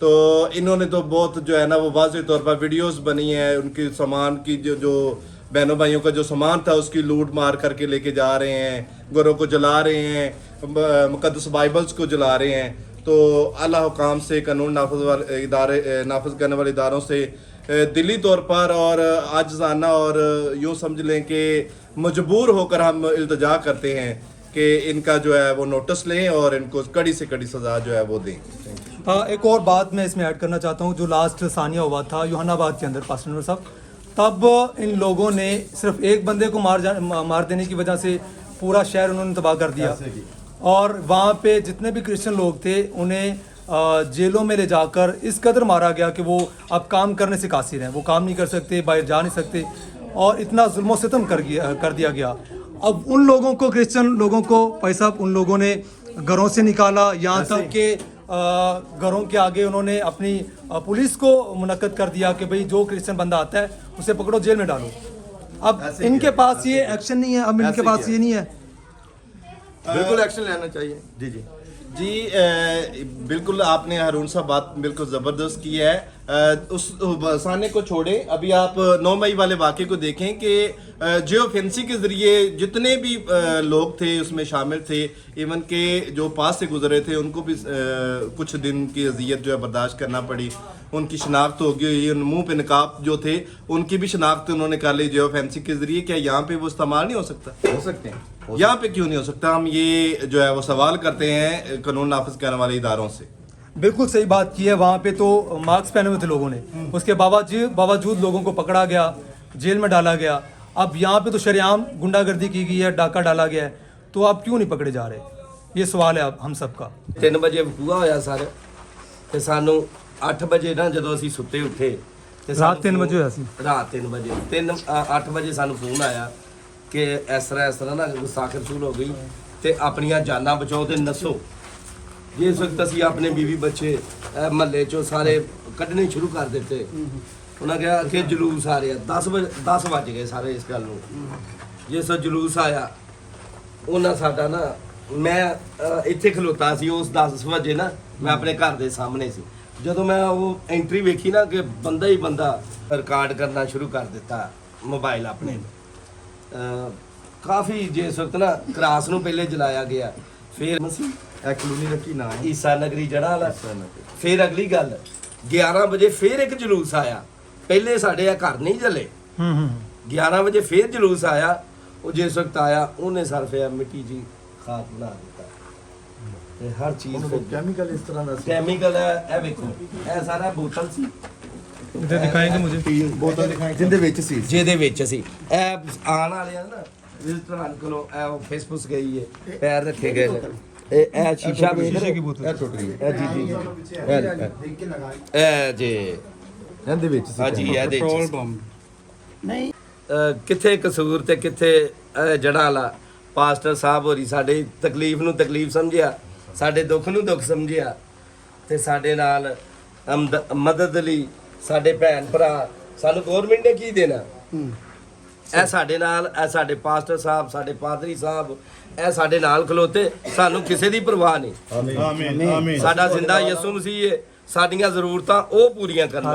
तो इन्होंने तो बहुत जो है ना वो वाज़ेह तौर पर वीडियोस बनी है, उनके सामान की जो बहनों भाइयों का जो सामान था उसकी लूट मार करके लेके जा रहे हैं, घरों को जला रहे हैं, मुक़द्दस बाइबल्स को जला रहे हैं। तो अल्लाह हुकाम से, कानून नाफिज करने वाले इदारों से दिली तौर पर और आजिज़ाना और यूँ समझ लें कि मजबूर होकर हम इल्तिजा करते हैं कि इनका जो है वो नोटिस लें और इनको कड़ी से कड़ी सज़ा जो है वो दें। एक और बात मैं इसमें ऐड करना चाहता हूँ, जो लास्ट सानिया हुआ था यूहानाबाद के अंदर, पास्टर नूर साहब, तब इन लोगों ने सिर्फ एक बंदे को मार देने की वजह से पूरा शहर उन्होंने तबाह कर दिया। और वहाँ पे जितने भी क्रिश्चियन लोग थे उन्हें जेलों में ले जाकर इस कदर मारा गया कि वो अब काम करने से कासिर हैं, वो काम नहीं कर सकते, बाहर जा नहीं सकते, और इतना जुल्म सितम कर दिया गया। अब उन लोगों को, क्रिश्चियन लोगों को भाई साहब, उन लोगों ने घरों से निकाला, यहाँ तक कि घरों के आगे उन्होंने अपनी पुलिस को मुनक्कद कर दिया कि भाई जो क्रिश्चियन बंदा आता है उसे पकड़ो, जेल में डालो। अब इनके पास ये एक्शन नहीं है, अब इनके पास ये नहीं है। बिल्कुल एक्शन लेना चाहिए। जी जी जी बिल्कुल आपने हारून साहब बात बिल्कुल ज़बरदस्त की है। उस साने को छोड़े, अभी आप 9 मई वाले वाक़े को देखें कि जियो फेंसी के ज़रिए जितने भी लोग थे उसमें शामिल थे, इवन के जो पास से गुजरे थे उनको भी कुछ दिन की अजियत जो है बर्दाश्त करना पड़ी। उनकी शनाख्त हो गई, उन मुंह पे नकाब जो थे उनकी भी शनाख्त उन्होंने कर ली जियो फेंसी के ज़रिए। क्या यहाँ पे वो इस्तेमाल नहीं हो सकता? हो सकते हैं, यहाँ पे क्यों नहीं हो सकता? हम ये जो है वो सवाल करते हैं कानून नाफिज करने वाले इदारों से। बिल्कुल सही बात की है। वहाँ पे तो मास्क पहने हुए थे लोगों ने, उसके बावजूद लोगों को पकड़ा गया, जेल में डाला गया। अब यहाँ पे तो शरेआम गुंडागर्दी की गई है, डाका डाला गया है, तो आप क्यों नहीं पकड़े जा रहे? ये सवाल है अब हम सबका। 3 ਵਜੇ ਵਕੂਆ ਹੋਇਆ ਸਰ, ਤੇ ਸਾਨੂੰ 8 ਵਜੇ ਨਾ ਜਦੋਂ ਅਸੀਂ ਸੁੱਤੇ ਉੱਠੇ ਤੇ ਰਾਤ 3 ਵਜੇ ਹੋਇਆ ਸੀ। ਰਾਤ 3 ਵਜੇ 8 ਵਜੇ ਸਾਨੂੰ ਫੋਨ ਆਇਆ ਕਿ ਇਸ ਤਰ੍ਹਾਂ ਨਾ ਗੁਸਾਖਰ ਸ਼ੁਰੂ ਹੋ ਗਈ ਤੇ ਆਪਣੀਆਂ ਜਾਨਾਂ ਬਚਾਓ ਤੇ ਨਸੋ। ਜਿਸ ਵਕਤ ਅਸੀਂ ਆਪਣੇ ਬੀਵੀ ਬੱਚੇ ਮਹੱਲੇ ਚੋਂ ਸਾਰੇ ਕੱਢਣੇ ਸ਼ੁਰੂ ਕਰ ਦਿੱਤੇ। ਉਹਨਾਂ ਕਿਹਾ ਕਿ ਜਲੂਸ ਆ ਰਿਹਾ। 10 ਵੱਜ ਗਏ ਸਾਰੇ ਇਸ ਗੱਲ ਨੂੰ। ਜਿਸ ਜਲੂਸ ਆਇਆ ਉਹਨਾਂ ਸਾਡਾ ਨਾ, ਮੈਂ ਇੱਥੇ ਖਲੋਤਾ ਸੀ ਉਸ 10 ਵਜੇ ਨਾ, ਮੈਂ ਆਪਣੇ ਘਰ ਦੇ ਸਾਹਮਣੇ ਸੀ। ਜਦੋਂ ਮੈਂ ਉਹ ਐਂਟਰੀ ਵੇਖੀ ਨਾ ਕਿ ਬੰਦਾ ਹੀ ਬੰਦਾ ਰਿਕਾਰਡ ਕਰਨਾ ਸ਼ੁਰੂ ਕਰ ਦਿੱਤਾ ਮੋਬਾਈਲ ਆਪਣੇ। ਕਾਫੀ ਜਿਸ ਵਕਤ ਨਾ ਕਰਾਸ ਨੂੰ ਪਹਿਲੇ ਜਲਾਇਆ ਗਿਆ, ਫਿਰ ਕਲੋਨੀ ਦਾ ਕੀ ਨਾਮ ਹੈ? ਈਸਾ ਨਗਰੀ ਜੜਾ ਵਾਲਾ। ਫਿਰ ਅਗਲੀ ਗੱਲ 11 ਵਜੇ ਫਿਰ ਇੱਕ ਜਲੂਸ ਆਇਆ। ਪਹਿਲੇ ਸਾਡੇ ਆ ਘਰ ਨਹੀਂ ਜਲੇ। 11 ਵਜੇ ਫਿਰ ਜਲੂਸ ਆਇਆ। ਉਹ ਜਿਸ ਵਕਤ ਆਇਆ ਉਹਨੇ ਸਰਫਿਆ ਮਿੱਟੀ ਜੀ ਖਾਕ ਬਣਾ ਦਿੱਤਾ ਤੇ ਹਰ ਚੀਜ਼ ਕੈਮੀਕਲ ਇਸ ਤਰ੍ਹਾਂ ਦਾ ਸੀ। ਕੈਮੀਕਲ ਹੈ। ਇਹ ਵੇਖੋ, ਇਹ ਸਾਰਾ ਬੋਤਲ ਸੀ। इधर दिखाएंगे मुझे ਬੋਤਲ ਦਿਖਾਈ ਜਿੰਦੇ ਵਿੱਚ ਸੀ। ਜਿਹਦੇ ਵਿੱਚ ਅਸੀਂ ਇਹ ਆਉਣ ਵਾਲੇ ਆ ਨਾ ਇਸ ਤਰ੍ਹਾਂ ਕੋਲੋਂ ਇਹ ਫੇਸਬੁੱਕ ਗਈ ਹੈ, ਪੈਰ ਰੱਖੇ ਗਏ ਨੇ। ਇਹ ਸ਼ੀਸ਼ਾ ਵੇਖ शीशे की बोतल। ਇਹ ਟੁੱਟ ਗਈ। ਇਹ ਜੀ ਇਹ ਜੀ ਇਹਦੇ ਵਿੱਚ ਸੀ। ਹਾਂ ਜੀ ਇਹਦੇ पेट्रोल ਵਿੱਚ बम। नहीं ਕਿੱਥੇ ਕਸੂਰ ਤੇ ਕਿੱਥੇ ਜੜ੍ਹਾਂ ਵਾਲਾ। ਪਾਸਟਰ ਸਾਹਿਬ ਹੋਰੀ ਸਾਡੇ ਤਕਲੀਫ ਨੂੰ ਤਕਲੀਫ ਸਮਝਿਆ, ਸਾਡੇ ਦੁੱਖ ਨੂੰ ਦੁੱਖ ਸਮਝਿਆ ਤੇ ਸਾਡੇ ਨਾਲ ਮਦਦ ਲਈ ਸਾਡੇ ਭੈਣ ਭਰਾ, ਸਾਨੂੰ ਗਵਰਨਮੈਂਟ ਨੇ ਕੀ ਦੇਣਾ? ਇਹ ਸਾਡੇ ਨਾਲ, ਇਹ ਸਾਡੇ ਪਾਸਟਰ ਸਾਹਿਬ, ਸਾਡੇ ਪਾਦਰੀ ਸਾਹਿਬ, ਇਹ ਸਾਡੇ ਨਾਲ ਖਲੋਤੇ। ਸਾਨੂੰ ਕਿਸੇ ਦੀ ਪਰਵਾਹ ਨਹੀਂ। ਆਮੀਨ ਆਮੀਨ। ਸਾਡਾ ਜ਼ਿੰਦਾ ਯਿਸੂ ਮਸੀਹ ਹੈ, ਸਾਡੀਆਂ ਜ਼ਰੂਰਤਾਂ ਉਹ ਪੂਰੀਆਂ ਕਰਨਾ।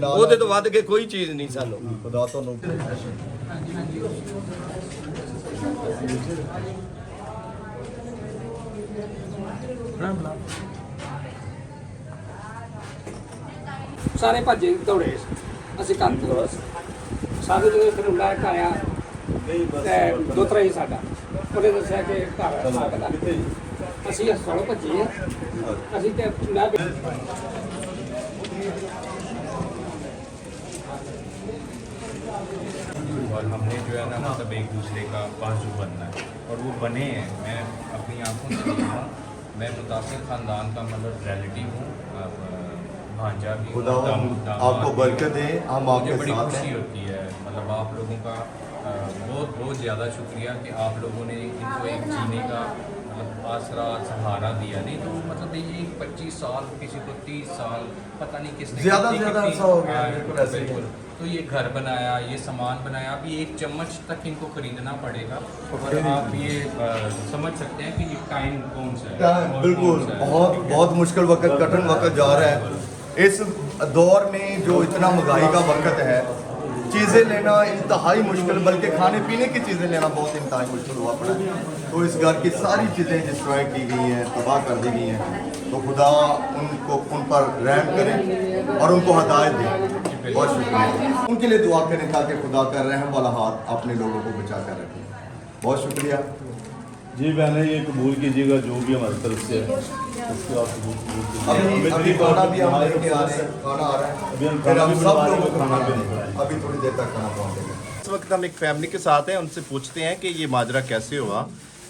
ਉਹਦੇ ਤੋਂ ਵੱਧ ਕੇ ਕੋਈ ਚੀਜ਼ ਨਹੀਂ ਸਾਨੂੰ। ਖੁਦਾ ਤੁਹਾਨੂੰ ਸਾਰੇ ਭੱਜੇ ਦੌੜੇ ਅਸੀਂ ਕੰਮ ਤੋਂ ਸਾਡੇ ਜਦੋਂ ਫਿਰ ਹੁੰਦਾ ਘਰ ਆ ਤੇ ਦੋਤਰਾ ਹੀ ਸਾਡਾ ਉਹਨੇ ਦੱਸਿਆ ਕਿ ਘਰ ਸਾਡਾ ਅਸੀਂ ਹਸਪਤਾਲ ਭੱਜੇ ਆ। ਅਸੀਂ ਤੇ ਮੈਂ और हमने जो है ना मतलब एक दूसरे का बाजू बनना है और वो बने हैं। मैं अपनी आंखों से देखा, मैं मुतासिर ख़ानदान का मतलब रिलेटिव हूँ, भांजा भी हूँ, खुदा आपको बरकत दे। हम मुझे आपके बड़ी साथ खुशी हैं। होती है मतलब आप लोगों का बहुत बहुत ज़्यादा शुक्रिया कि आप लोगों ने इनको एक जीने का मतलब आसरा सहारा दिया। नहीं तो मतलब ये 25 साल, किसी को 30 साल, पता नहीं किसने ज़्यादा कितनी- ज़्यादा कितनी- अरसा हो गया। हाँ, बिल्कुल ऐसे ही है। बिल्कुल। तो ये घर बनाया, ये सामान बनाया, अभी एक चम्मच तक इनको खरीदना पड़ेगा और आप ये समझ सकते हैं कि ये टाइम कौन सा है और बिल्कुल कौन सा है। बहुत बहुत मुश्किल वक्त, कठिन वक्त जा रहा है। इस दौर में जो इतना महंगाई का वक्त है, चीज़ें लेना इंतहाई मुश्किल, बल्कि खाने पीने की चीज़ें लेना बहुत इंतहाई मुश्किल हुआ पड़ा है। तो इस घर की सारी चीज़ें डिस्ट्रॉय की गई हैं, तबाह कर दी गई हैं। तो खुदा उन पर रहम करे और उनको हदायत दे। बहुत शुक्रिया। उनके लिए दुआ करें ताकि खुदा का रहम वाला हाथ अपने लोगों को बचा कर रखें। बहुत शुक्रिया। जी बहने ये कबूल कीजिएगा जो भी हमारी तरफ से है उसको आप कबूल कीजिएगा। अभी खाना भी हम लेके आ रहे हैं, खाना आ रहा है, अभी हम फिर खाना हम भी सब बनवा रहे लोगों हैं, को खाना खाना भी देंगे। बनवा अभी थोड़ी देर तक खाना पहुंचेगा। इस वक्त हम एक फैमिली के साथ हैं, उनसे पूछते हैं कि ये माजरा कैसे हुआ,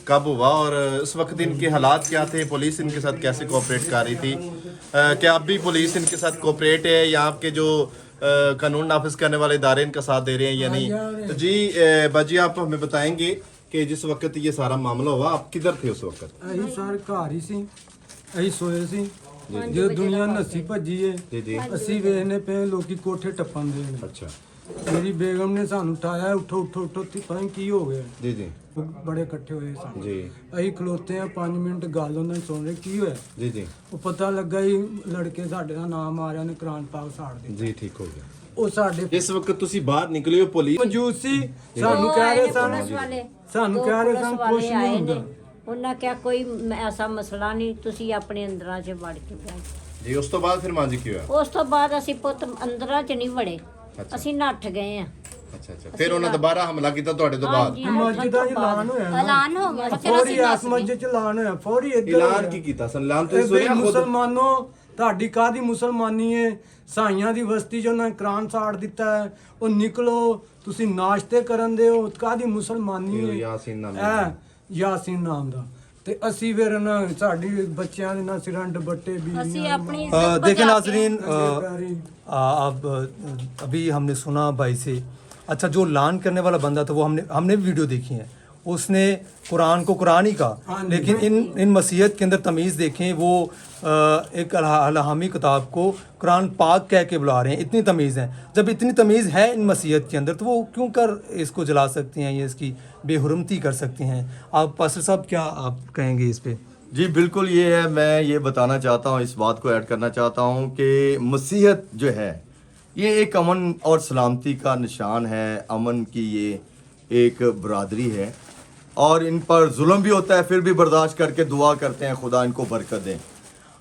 कब हुआ और उस वक्त इनके हालात क्या थे, पुलिस इनके साथ कैसे कोऑपरेट कर रही थी, क्या अब भी पुलिस इनके साथ कोऑपरेट है या आपके जो कानून नाफिज करने वाले इदारे इनका साथ दे रहे हैं या नहीं। तो जी बाजी आप हमें बताएंगे कि जिस वक्त ये सारा मामला हुआ आप किधर थे उस वक्त? ਅਸੀਂ ਸਾਰੇ ਘਰ ਹੀ ਸੀ, ਅਸੀਂ ਸੋਏ ਸੀ ਜੋ ਦੁਨੀਆ ਨੱਸੀ ਭੱਜੀ ਏ। जी जी ਅਸੀਂ ਵੇਖਨੇ ਪਏ ਲੋਕੀ ਕੋਠੇ ਟੱਪਣ ਦੇ ਨੇ। अच्छा ਮੇਰੀ ਬੇਗਮ ਨੇ ਸਾਨੂੰ ਉਠਾਇਆ, ਉੱਠੋ ਉੱਠੋ ਉੱਠੋ ਤੇ ਪਤਾ ਨਹੀਂ ਕੀ ਹੋ ਗਿਆ। जी जी ਉਹ ਬੜੇ ਇਕੱਠੇ ਹੋਏ ਸਨ। जी ਅਸੀਂ ਖਲੋਤੇ ਆ 5 ਮਿੰਟ ਗੱਲ ਉਹਨਾਂ ਨੇ ਸੁਣ ਰਹੇ ਕੀ ਹੋਇਆ। जी जी ਉਹ ਪਤਾ ਲੱਗਾ ਹੀ ਲੜਕੇ ਸਾਡੇ ਦਾ ਨਾਮ ਆ ਰਿਹਾ ਨੇ ਕੁਰਾਨ ਪਾਕ ਸਾੜ ਦੇ। जी ठीक हो गया। ਉਹ ਸਾਡੇ ਇਸ ਵਕਤ ਤੁਸੀਂ ਬਾਹਰ ਨਿਕਲੇ ਹੋ, ਪੁਲਿਸ ਮੌਜੂਦ ਸੀ, ਸਾਨੂੰ ਕਹਿ ਰਹੇ ਸਨ ਸਾਨੂੰ ਕਹਿ ਰਹੇ ਸਨ ਕੁਛ ਨਹੀਂ ਹੁੰਦਾ। ਉਹਨਾਂ ਕਿਹਾ ਕੋਈ ਐਸਾ ਮਸਲਾ ਨਹੀਂ, ਤੁਸੀਂ ਆਪਣੇ ਅੰਦਰਾਂ 'ਚ ਵੜ ਕੇ ਬੈਠ। ਜੀ ਉਸ ਤੋਂ ਬਾਅਦ ਫਿਰ ਮਾਂਜੀ ਕੀ ਹੋਇਆ? ਉਸ ਤੋਂ ਬਾਅਦ ਅਸੀਂ ਪੁੱਤ ਅੰਦਰਾਂ 'ਚ ਨਹੀਂ ਵੜੇ, ਅੱਛਾ। ਅਸੀਂ ਨੱਠ ਗਏ ਆ। ਅੱਛਾ ਅੱਛਾ ਫਿਰ ਉਹਨਾਂ ਦੁਬਾਰਾ ਹਮਲਾ ਕੀਤਾ ਤੁਹਾਡੇ ਤੋਂ ਬਾਅਦ? ਮਸਜਿਦ ਦਾ ਐਲਾਨ ਹੋਇਆ ਨਾ। ਐਲਾਨ ਹੋ ਗਿਆ, ਫਿਰ ਫੌਰੀ ਅਸੀਂ ਆਸ ਨੱਸ ਗਏ। ਮਸਜਿਦ ਚ ਐਲਾਨ ਹੋਇਆ, ਫੌਰੀ ਇੱਧਰ ਐਲਾਨ ਹੋਇਆ। ਕੀ ਕੀਤਾ ਸਨ? ਐਲਾਨ ਇਹ ਤੁਸੀਂ ਵੀ ਸੁਣਿਆ ਖੁਦ? ਮੁਸਲਮਾਨੋ ਤੁਹਾਡੀ ਕਾਦੀ ਮੁਸਲਮਾਨੀ ਏ, ਸਾਈਆਂ ਦੀ ਬਸਤੀ ਚ ਉਹਨਾਂ ਨੇ ਕੁਰਾਨ ਸਾੜ ਦਿੱਤਾ ਹੈ, ਉਹ ਨਿਕਲੋ ਤੁਸੀਂ ਨਾਸ਼ਤੇ ਕਰਨ ਦੇ ਹੋ, ਕਾਦੀ ਮੁਸਲਮਾਨੀ ਇਹ ਏ। ਯਾਸੀਨ ਨਾਮ ਇਹ ਯਾਸੀਨ ਨਾਮ ਦਾ। ਤੇ ਅਸੀਂ ਫਿਰ ਨਾ ਸਾਡੀ ਬੱਚਿਆਂ ਦੇ ਨਾਲ ਸਿਰਾਂ ਦੁਪੱਟੇ ਵੀ ਅਸੀਂ ਆਪਣੀ देखें नाजरीन पैरी। अब अभी हमने सुना भाई से, अच्छा जो लान करने वाला बंदा था वो हमने भी वीडियो देखी है, उसने कुरान को कुरान ही कहा, लेकिन इन मसीहत के अंदर तमीज़ देखें, वो एक अलहामी किताब को कुरान पाक कह के बुला रहे हैं। इतनी तमीज़ है, जब इतनी तमीज़ है इन मसीहत के अंदर तो वो क्यों कर इसको जला सकते हैं या इसकी बेहुरमती कर सकते हैं। आप पास्टर साहब क्या आप कहेंगे इस पे? जी बिल्कुल ये है, मैं ये बताना चाहता हूँ, इस बात को ऐड करना चाहता हूँ कि मसीहत जो है ये एक अमन और सलामती का निशान है, अमन की ये एक बरादरी है और इन पर जुल्म भी होता है फिर भी बर्दाश्त करके दुआ करते हैं खुदा इनको बरकत दें।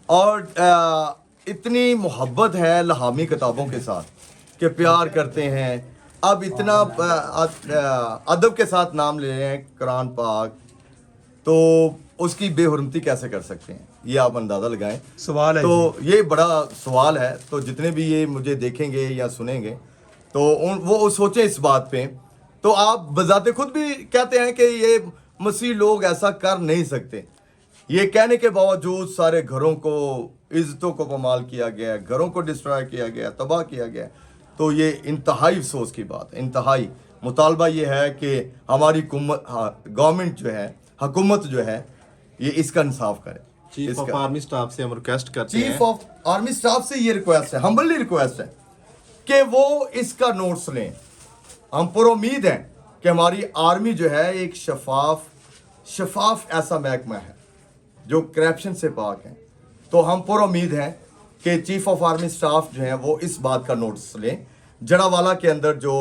और इतनी मोहब्बत है लहामी किताबों के साथ कि प्यार करते हैं। अब इतना अदब के साथ नाम ले रहे हैं कुरान पाक, तो उसकी बेहुरमती कैसे कर सकते हैं, ये आप अंदाज़ा लगाएं। सवाल है तो ये बड़ा सवाल है। तो जितने भी ये मुझे देखेंगे या सुनेंगे तो वो सोचें इस बात पे। तो आप बजाते खुद भी कहते हैं कि ये मसीह लोग ऐसा कर नहीं सकते, ये कहने के बावजूद सारे घरों को इज्जतों को पमाल किया गया, घरों को डिस्ट्रॉय किया गया, तबाह किया गया। तो ये इंतहाई अफसोस की बात है, इंतहाई। मुतालबा ये है कि हमारी गवर्नमेंट जो है, हुकूमत जो है, ये इसका इंसाफ करे। चीफ ऑफ आर्मी स्टाफ से हम रिक्वेस्ट करते हैं, चीफ ऑफ आर्मी स्टाफ से ये रिक्वेस्ट है, हम्बली रिक्वेस्ट है कि वो इसका नोट्स लें। हम पर उम्मीद हैं कि हमारी आर्मी जो है एक शफाफ ऐसा महकमा है जो करप्शन से पाक है। तो हम पर उम्मीद हैं कि चीफ ऑफ आर्मी स्टाफ जो है वो इस बात का नोट्स लें, जड़ावाला के अंदर जो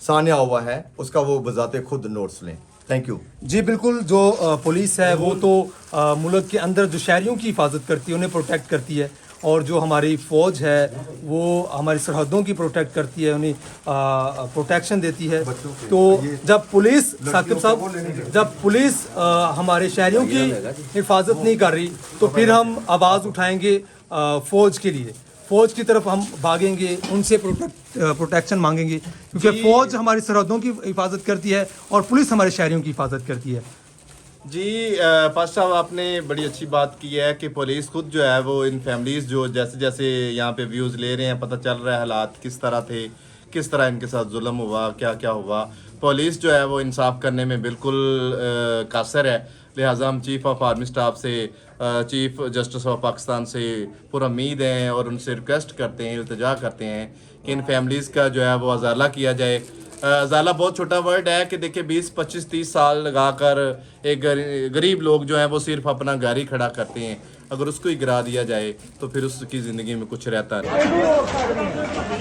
सानिया हुआ है उसका वो बजाते खुद नोट्स लें। थैंक यू जी बिल्कुल। जो पुलिस है वो तो मुल्क के अंदर जो शहरियों की हिफाजत करती है, उन्हें प्रोटेक्ट करती है, और जो हमारी फ़ौज है वो हमारी सरहदों की प्रोटेक्ट करती है, उन्हें प्रोटेक्शन देती है। तो जब पुलिस साकिब साहब, जब पुलिस हमारे शहरियों की हिफाजत नहीं कर रही तो फिर हम आवाज़ उठाएंगे फ़ौज के लिए, फ़ौज की तरफ हम भागेंगे, उनसे प्रोटेक्शन मांगेंगे, क्योंकि फ़ौज हमारी सरहदों की हिफाजत करती है और पुलिस हमारे शहरियों की हिफाजत करती है। जी पास्टर साहब आपने बड़ी अच्छी बात की है कि पुलिस खुद जो है वो इन फैमिलीज़ जो जैसे जैसे यहाँ पे व्यूज़ ले रहे हैं, पता चल रहा है हालात किस तरह थे, किस तरह इनके साथ जुल्म हुआ, क्या क्या हुआ। पुलिस जो है वो इंसाफ करने में बिल्कुल कासर है। लिहाजा हम चीफ ऑफ आर्मी स्टाफ से, चीफ जस्टिस ऑफ पाकिस्तान से पूरा उम्मीद हैं और उनसे रिक्वेस्ट करते हैं, इल्तिजा करते हैं कि इन फैमिलीज़ का जो है वो अजाला किया जाए। अजाला बहुत छोटा वर्ड है कि देखिए 20, 25, 30 साल लगाकर एक गरीब लोग जो हैं वो सिर्फ अपना घर ही खड़ा करते हैं, अगर उसको ही गिरा दिया जाए तो फिर उसकी ज़िंदगी में कुछ रहता नहीं।